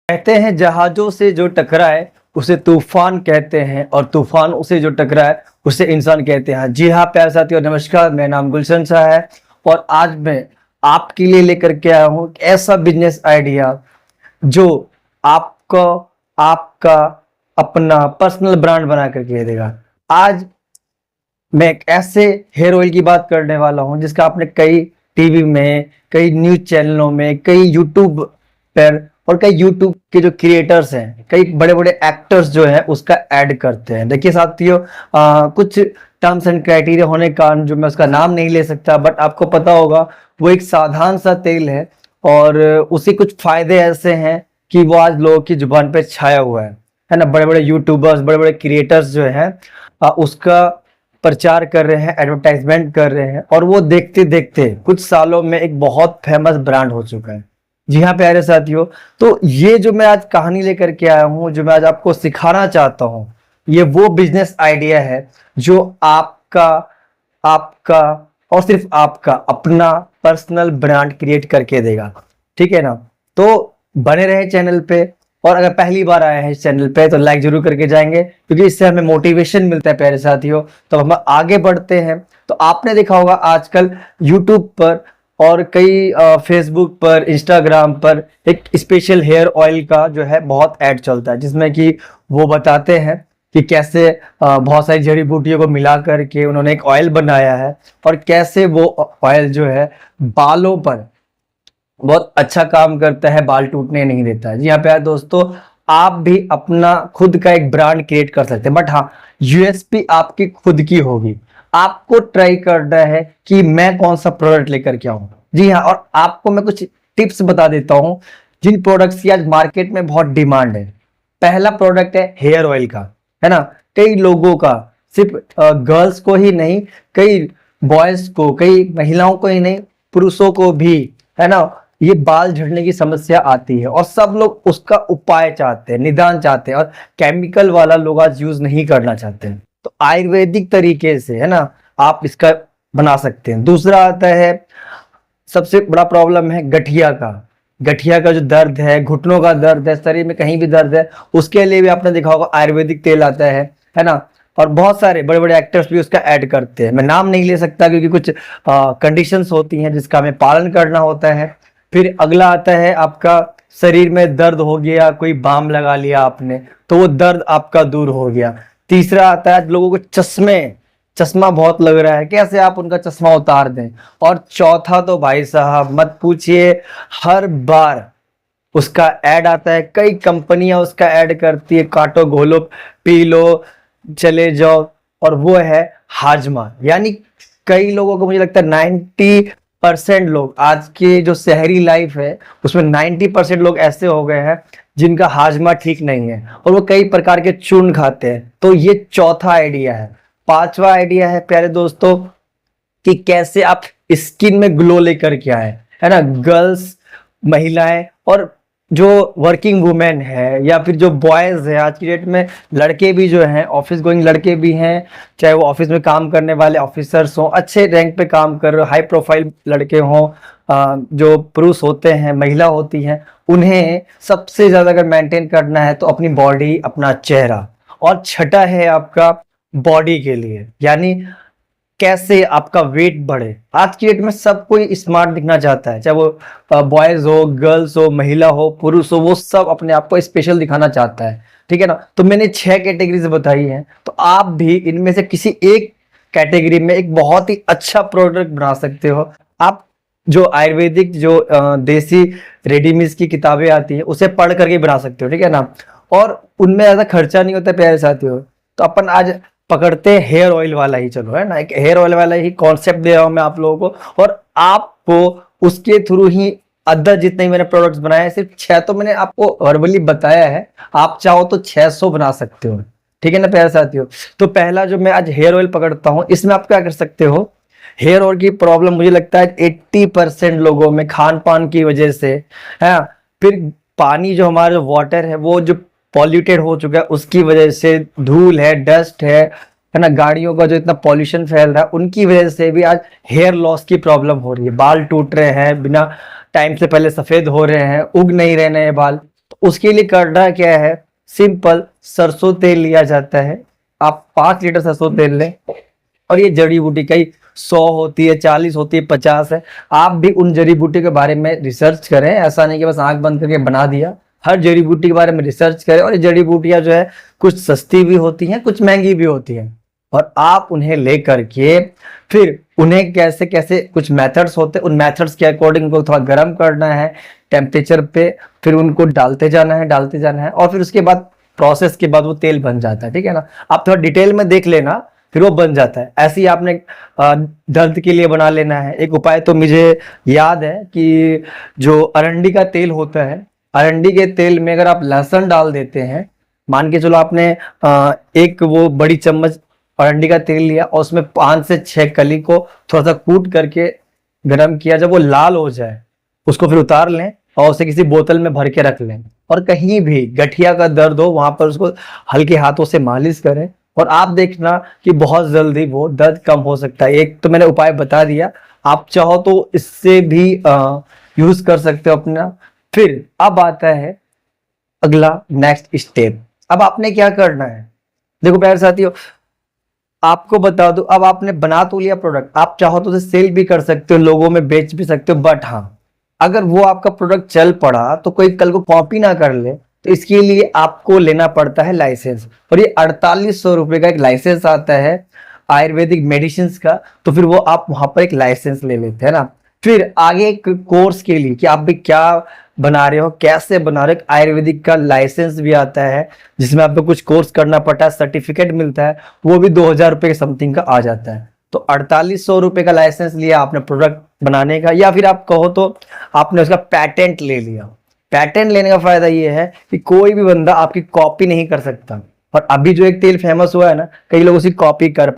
कहते हैं जहाजों से जो टकराए उसे तूफान कहते हैं और तूफान उसे जो टकराए उसे इंसान कहते हैं। जी हाँ प्यारे साथियों, नमस्कार। मेरा नाम गुलशन शाह है और आज मैं आपके लिए लेकर के आया हूँ एक ऐसा बिजनेस आइडिया जो आपको आपका अपना पर्सनल ब्रांड बना करके दे देगा। आज मैं एक ऐसे हेयर ऑयल की बात करने वाला हूं जिसका आपने कई टीवी में, कई न्यूज चैनलों में, कई यूट्यूब पर और कई यूट्यूब के जो क्रिएटर्स हैं, कई बड़े बड़े एक्टर्स जो हैं उसका ऐड करते हैं। देखिए साथियों, कुछ टर्म्स एंड क्राइटेरिया होने के कारण जो मैं उसका नाम नहीं ले सकता, बट आपको पता होगा वो एक साधारण सा तेल है और उसके कुछ फायदे ऐसे हैं कि वो आज लोगों की जुबान पे छाया हुआ है ना। बड़े बड़े यूट्यूबर्स, बड़े बड़े क्रिएटर्स जो हैं उसका प्रचार कर रहे हैं, एडवर्टाइजमेंट कर रहे हैं और वो देखते देखते कुछ सालों में एक बहुत फेमस ब्रांड हो चुका है। जी हाँ प्यारे साथियों, तो ये जो मैं आज कहानी लेकर के आया हूँ, जो मैं आज आपको सिखाना चाहता हूँ, ये वो बिजनेस आइडिया है जो आपका आपका और सिर्फ आपका अपना पर्सनल ब्रांड क्रिएट करके देगा। ठीक है ना? तो बने रहे चैनल पे और अगर पहली बार आए हैं इस चैनल पे तो लाइक जरूर करके जाएंगे, क्योंकि इससे हमें मोटिवेशन मिलता है प्यारे साथियों। तो हम आगे बढ़ते हैं। तो आपने देखा होगा आजकल यूट्यूब पर और कई फेसबुक पर, इंस्टाग्राम पर एक स्पेशल हेयर ऑयल का जो है बहुत ऐड चलता है, जिसमें कि वो बताते हैं कि कैसे बहुत सारी जड़ी बूटियों को मिला करके उन्होंने एक ऑयल बनाया है और कैसे वो ऑयल जो है बालों पर बहुत अच्छा काम करता है, बाल टूटने नहीं देता है। जी हाँ प्यारे दोस्तों, आप भी अपना खुद का एक ब्रांड क्रिएट कर सकते हैं, बट हाँ यूएसपी आपकी खुद की होगी। आपको ट्राई करना है कि मैं कौन सा प्रोडक्ट लेकर के आऊं। जी हाँ, और आपको मैं कुछ टिप्स बता देता हूं जिन प्रोडक्ट्स की आज मार्केट में बहुत डिमांड है। पहला प्रोडक्ट है हेयर ऑयल का, है ना। कई लोगों का, सिर्फ गर्ल्स को ही नहीं, कई बॉयज को, कई महिलाओं को ही नहीं, पुरुषों को भी, है ना, ये बाल झड़ने की समस्या आती है और सब लोग उसका उपाय चाहते हैं, निदान चाहते हैं और केमिकल वाला लोग आज यूज नहीं करना चाहते हैं। तो आयुर्वेदिक तरीके से, है ना, आप इसका बना सकते हैं। दूसरा आता है, सबसे बड़ा प्रॉब्लम है गठिया का। गठिया का जो दर्द है, घुटनों का दर्द है, शरीर में कहीं भी दर्द है, उसके लिए भी आपने देखा होगा आयुर्वेदिक तेल आता है ना। और बहुत सारे बड़े बड़े एक्टर्स भी उसका ऐड करते हैं। मैं नाम नहीं ले सकता क्योंकि कुछ कंडीशंस होती हैं जिसका हमें पालन करना होता है। फिर अगला आता है आपका, शरीर में दर्द हो गया, कोई बाम लगा लिया आपने तो वो दर्द आपका दूर हो गया। तीसरा आता है लोगों को चश्मा बहुत लग रहा है, कैसे आप उनका चश्मा उतार दें। और चौथा तो भाई साहब मत पूछिए, हर बार उसका ऐड आता है, कई कंपनियां उसका ऐड करती है, काटो घोलो पी लो चले जाओ, और वो है हाजमा। यानी कई लोगों को, मुझे लगता है 90% लोग, आज की जो शहरी लाइफ है उसमें 90% लोग ऐसे हो गए हैं जिनका हाजमा ठीक नहीं है और वो कई प्रकार के चूर्ण खाते हैं। तो ये चौथा आइडिया है। पांचवा आइडिया है प्यारे दोस्तों कि कैसे आप स्किन में ग्लो लेकर के आए, है ना। गर्ल्स, महिलाएं और जो वर्किंग वुमेन है या फिर जो बॉयज है, आज की डेट में लड़के भी जो हैं, ऑफिस गोइंग लड़के भी हैं, चाहे वो ऑफिस में काम करने वाले ऑफिसर्स हों, अच्छे रैंक पे काम कर रहे, हाई प्रोफाइल लड़के हों, जो पुरुष होते हैं, महिला होती हैं, उन्हें सबसे ज्यादा अगर मेंटेन करना है तो अपनी बॉडी, अपना चेहरा। और छठा है आपका बॉडी के लिए, यानी कैसे आपका वेट बढ़े। आज की डेट में सब कोई स्मार्ट दिखना चाहता है, चाहे वो बॉयज हो, गर्ल्स हो, महिला हो, पुरुष हो, वो सब अपने आप को स्पेशल दिखाना चाहता है। ठीक है ना। तो मैंने 6 कैटेगरीज बताई हैं, तो आप भी इनमें से किसी एक कैटेगरी में एक बहुत ही अच्छा प्रोडक्ट बना सकते हो। आप जो आयुर्वेदिक, जो देसी रेडीमेड की किताबें आती है उसे पढ़ करके बना सकते हो। ठीक है ना। और उनमें ज्यादा खर्चा नहीं होता प्यारे साथियों। तो अपन आज पकड़ते हैं हेयर ऑयल वाला ही, चलो, है ना, एक हेयर ऑयल वाला ही कॉन्सेप्ट दे रहा हूं मैं आप लोगों को, और आपको उसके थ्रू ही अदर जितने मैंने प्रोडक्ट्स बनाए हैं, सिर्फ 6 तो मैंने आपको वर्बली बताया है, आप चाहो तो 600 बना सकते हो। ठीक है ना प्यारे साथियों। तो पहला जो मैं आज हेयर ऑयल पकड़ता हूं, इसमें आप क्या कर सकते हो। हेयर ऑयल की प्रॉब्लम मुझे लगता है 80% लोगों में खान पान की वजह से है। फिर पानी, जो हमारा वाटर है वो जो पॉल्यूटेड हो चुका है उसकी वजह से, धूल है, डस्ट है ना, गाड़ियों का जो इतना पॉल्यूशन फैल रहा है उनकी वजह से भी आज हेयर लॉस की प्रॉब्लम हो रही है। बाल टूट रहे हैं, बिना टाइम से पहले सफेद हो रहे हैं, उग नहीं रहे नए बाल। तो उसके लिए करना क्या है, सिंपल सरसों तेल लिया जाता है। आप 5 लीटर सरसों तेल लें, और ये जड़ी बूटी कई 100 होती है, 40 होती है, 50 है। आप भी उन जड़ी बूटी के बारे में रिसर्च करें, ऐसा नहीं कि बस आंख बंद करके बना दिया। हर जड़ी बूटी के बारे में रिसर्च करें, और ये जड़ी बूटियां जो है कुछ सस्ती भी होती हैं, कुछ महंगी भी होती हैं, और आप उन्हें लेकर के फिर उन्हें कैसे कैसे कुछ मेथड्स होते हैं, उन मेथड्स के अकॉर्डिंग उनको थोड़ा गर्म करना है टेम्परेचर पे, फिर उनको डालते जाना है, और फिर उसके बाद प्रोसेस के बाद वो तेल बन जाता है। ठीक है ना, आप थोड़ा डिटेल में देख लेना, फिर वो बन जाता है। ऐसे ही आपने दर्द के लिए बना लेना है। एक उपाय तो मुझे याद है कि जो अरंडी का तेल होता है, अरंडी के तेल में अगर आप लहसुन डाल देते हैं, मान के चलो आपने एक वो बड़ी चम्मच अरंडी का तेल लिया और उसमें 5 से 6 कली को थोड़ा सा कूट करके गर्म किया, जब वो लाल हो जाए उसको फिर उतार लें और उसे किसी बोतल में भर के रख लें, और कहीं भी गठिया का दर्द हो वहां पर उसको हल्के हाथों से मालिश करें, और आप देखना कि बहुत जल्दी वो दर्द कम हो सकता है। एक तो मैंने उपाय बता दिया, आप चाहो तो इससे भी यूज कर सकते हो अपना। फिर अब आता है अगला नेक्स्ट स्टेप। अब आपने क्या करना है, देखो प्यारे साथियों, आपको बता दो, अब आपने बना तो लिया प्रोडक्ट, आप चाहो तो उसे सेल भी कर सकते हो, लोगों में बेच भी सकते हो, बट हाँ अगर वो आपका प्रोडक्ट चल पड़ा तो कोई कल को कॉपी ना कर ले, तो इसके लिए आपको लेना पड़ता है लाइसेंस, और ये 4800 रुपए का एक लाइसेंस आता है आयुर्वेदिक मेडिसिन का। तो फिर वो आप वहां पर एक लाइसेंस ले लेते हैं ना। फिर आगे एक कोर्स के लिए कि आप भी क्या बना रहे हो, कैसे बना रहे हो, आयुर्वेदिक का लाइसेंस भी आता है जिसमें आपको कुछ कोर्स करना पड़ता है, सर्टिफिकेट मिलता है, वो भी 2000 रुपए के समथिंग का आ जाता है। तो 4800 रुपए का लाइसेंस लिया आपने प्रोडक्ट बनाने का, या फिर आप कहो तो आपने उसका पैटेंट ले लिया। पैटेंट लेने का फायदा ये है कि कोई भी बंदा आपकी कॉपी नहीं कर सकता। और अभी जो एक तेल फेमस हुआ है ना, कई लोग उसी कॉपी कर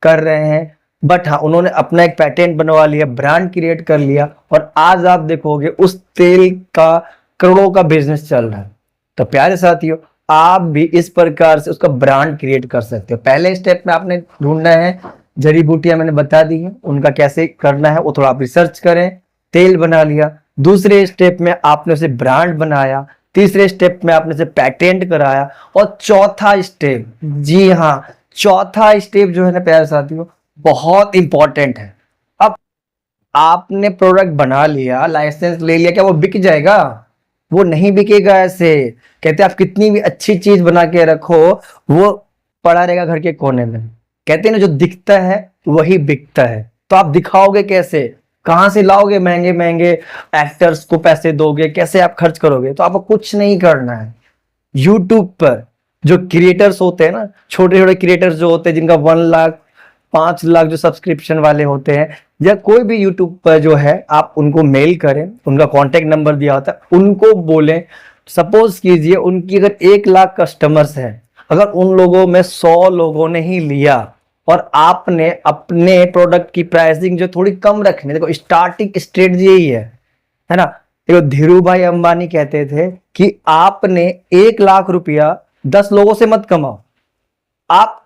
रहे हैं, बट हाँ उन्होंने अपना एक पैटेंट बनवा लिया, ब्रांड क्रिएट कर लिया, और आज आप देखोगे उस तेल का करोड़ों का बिजनेस चल रहा है। तो प्यारे साथियों, आप भी इस प्रकार से उसका ब्रांड क्रिएट कर सकते हो। पहले स्टेप में आपने ढूंढना है, जड़ी बूटियां मैंने बता दी है, उनका कैसे करना है वो थोड़ा आप रिसर्च करें। तेल बना लिया, दूसरे स्टेप में आपने उसे ब्रांड बनाया, तीसरे स्टेप में आपने उसे पैटेंट कराया, और चौथा स्टेप, जी हाँ चौथा स्टेप जो है ना प्यारे साथियों बहुत इंपॉर्टेंट है। अब आपने प्रोडक्ट बना लिया, लाइसेंस ले लिया, क्या वो बिक जाएगा? वो नहीं बिकेगा। ऐसे कहते हैं आप कितनी भी अच्छी चीज बना के रखो, वो पड़ा रहेगा घर के कोने में। कहते हैं ना जो दिखता है वही बिकता है। तो आप दिखाओगे कैसे, कहां से लाओगे महंगे महंगे एक्टर्स को पैसे दोगे, कैसे आप खर्च करोगे? तो आपको कुछ नहीं करना है। यूट्यूब पर जो क्रिएटर्स होते हैं ना, छोटे छोटे क्रिएटर्स जो होते हैं जिनका 1 लाख 5 लाख जो सब्सक्रिप्शन वाले होते हैं, या कोई भी यूट्यूब पर जो है, आप उनको मेल करें, उनका कॉन्टेक्ट नंबर दिया होता है, उनको बोलें। सपोज कीजिए उनकी अगर 1 लाख कस्टमर्स हैं, अगर उन लोगों में 100 लोगों ने ही लिया, और आपने अपने प्रोडक्ट की प्राइसिंग जो थोड़ी कम रखनी, देखो स्टार्टिंग स्ट्रेटजी यही है ना। देखो धीरू भाई अंबानी कहते थे कि आपने 1 लाख रुपया 10 लोगों से मत कमाओ, आप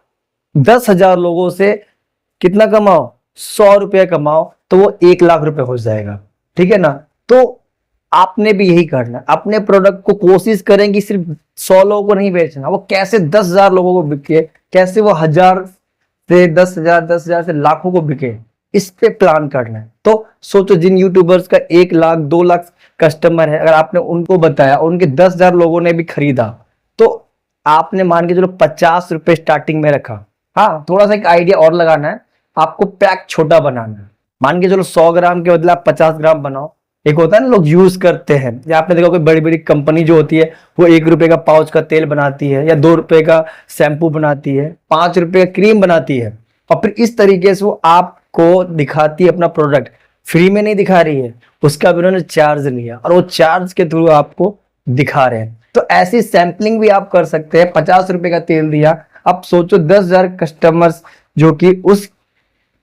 10,000 लोगों से कितना कमाओ, 100 रुपया कमाओ, तो वो 1 लाख रुपए हो जाएगा। ठीक है ना। तो आपने भी यही करना है, अपने प्रोडक्ट को कोशिश करें कि सिर्फ 100 लोगों को नहीं बेचना, वो कैसे 10,000 लोगों को बिके, कैसे वो 1000 से 10,000 से लाखों को बिके, इस पे प्लान करना है। तो सोचो जिन यूट्यूबर्स का 1 लाख 2 लाख कस्टमर है, अगर आपने उनको बताया, उनके 10,000 लोगों ने भी खरीदा, तो आपने मान के चलो 50 रुपए स्टार्टिंग में रखा। हाँ थोड़ा सा एक आइडिया और लगाना है, आपको पैक छोटा बनाना है। मान के चलो 100 ग्राम के बदले आप 50 ग्राम बनाओ। एक होता है ना लोग यूज करते हैं, या आपने देखा कोई बड़ी बड़ी कंपनी जो होती है वो 1 रुपए का पाउच का तेल बनाती है, या 2 रुपए का शैम्पू बनाती है, 5 रुपए का क्रीम बनाती है, और फिर इस तरीके से वो आपको दिखाती है अपना प्रोडक्ट। फ्री में नहीं दिखा रही है, उसका भी उन्होंने चार्ज लिया, और वो चार्ज के थ्रू आपको दिखा रहे हैं। तो ऐसी सैंपलिंग भी आप कर सकते हैं। 50 रुपए का तेल दिया, अब सोचो 10,000 कस्टमर्स जो कि उस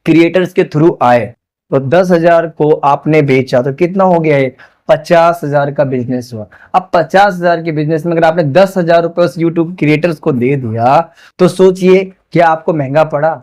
क्रिएटर्स के थ्रू आए, तो 10,000 को आपने बेचा, तो कितना हो गया ये 50,000 का बिजनेस हुआ। अब 50,000 के बिजनेस में अगर आपने 10,000 रुपए उस यूट्यूब क्रिएटर्स को दे दिया, तो सोचिए क्या आपको महंगा पड़ा?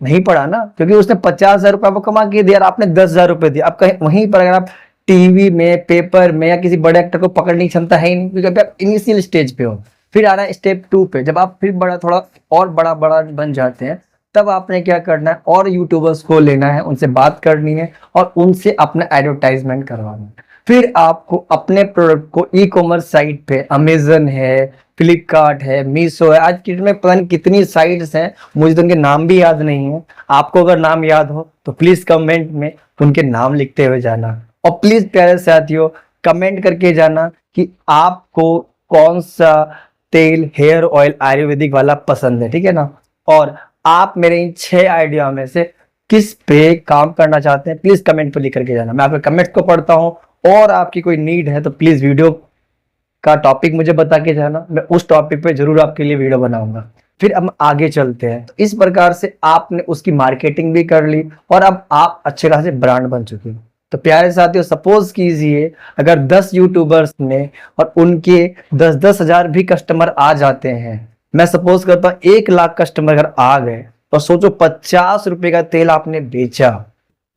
नहीं पड़ा ना, क्योंकि उसने 50,000 रुपए आपको कमा के दिया, आपने 10,000 रुपए दिया। अब कहीं वहीं पर अगर आप टीवी में, पेपर में या किसी बड़े एक्टर को पकड़ने की क्षमता है ही नहीं, क्योंकि अभी आप इनिशियल स्टेज पे हो। फिर आना है स्टेप 2 पे, जब आप फिर बड़ा थोड़ा और बड़ा बड़ा बन जाते हैं, तब आपने क्या करना है, और यूट्यूबर्स को लेना है, उनसे बात करनी है और उनसे अपना एडवर्टाइजमेंट करवाना है। फिर आपको अपने प्रोडक्ट को ई कॉमर्स साइट पे, अमेजन है, फ्लिपकार्ट है, मीशो है, आज की डेट में पता नहीं कितनी साइट्स हैं, मुझे तो उनके नाम भी याद नहीं है। आपको अगर नाम याद हो तो प्लीज कमेंट में उनके नाम लिखते हुए जाना, और प्लीज प्यारे साथियों कमेंट करके जाना कि आपको कौन सा तेल, हेयर ऑयल आयुर्वेदिक वाला पसंद है, ठीक है ना। और आप मेरे इन 6 आइडिया में से किस पे काम करना चाहते हैं, प्लीज कमेंट पे लिख करके जाना। मैं आपके कमेंट को पढ़ता हूँ, और आपकी कोई नीड है तो प्लीज वीडियो का टॉपिक मुझे बता के जाना, मैं उस टॉपिक पे जरूर आपके लिए वीडियो बनाऊंगा। फिर हम आगे चलते हैं। तो इस प्रकार से आपने उसकी मार्केटिंग भी कर ली और अब आप अच्छे खासे ब्रांड बन चुके हो। तो प्यारे साथियों, सपोज कीजिए अगर 10 यूट्यूबर्स ने और उनके 10-10 हजार भी कस्टमर आ जाते हैं, मैं सपोज करता हूँ 1 लाख कस्टमर अगर आ गए, तो सोचो 50 रुपए का तेल आपने बेचा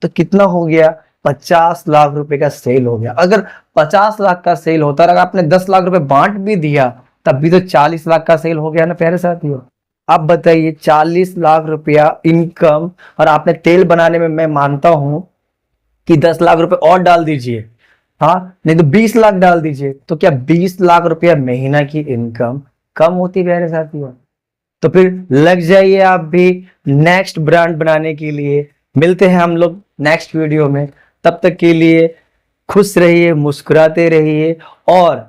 तो कितना हो गया, 50 लाख रुपए का सेल हो गया। अगर 50 लाख का सेल होता और अगर आपने 10 लाख रुपए बांट भी दिया, तब भी तो 40 लाख का सेल हो गया ना प्यारे साथियों। अब बताइए 40 लाख रुपया इनकम, और आपने तेल बनाने में, मैं मानता हूं कि 10 लाख रुपए और डाल दीजिए, हाँ नहीं तो 20 लाख डाल दीजिए, तो क्या 20 लाख रुपया महीना की इनकम कम होती प्यारे साथियों। तो फिर लग जाइए आप भी नेक्स्ट ब्रांड बनाने के लिए। मिलते हैं हम लोग नेक्स्ट वीडियो में, तब तक के लिए खुश रहिए, मुस्कुराते रहिए और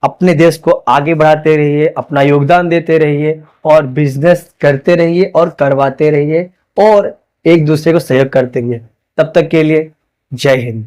अपने देश को आगे बढ़ाते रहिए, अपना योगदान देते रहिए और बिजनेस करते रहिए और करवाते रहिए और एक दूसरे को सहयोग करते रहिए। तब तक के लिए जय हिंद।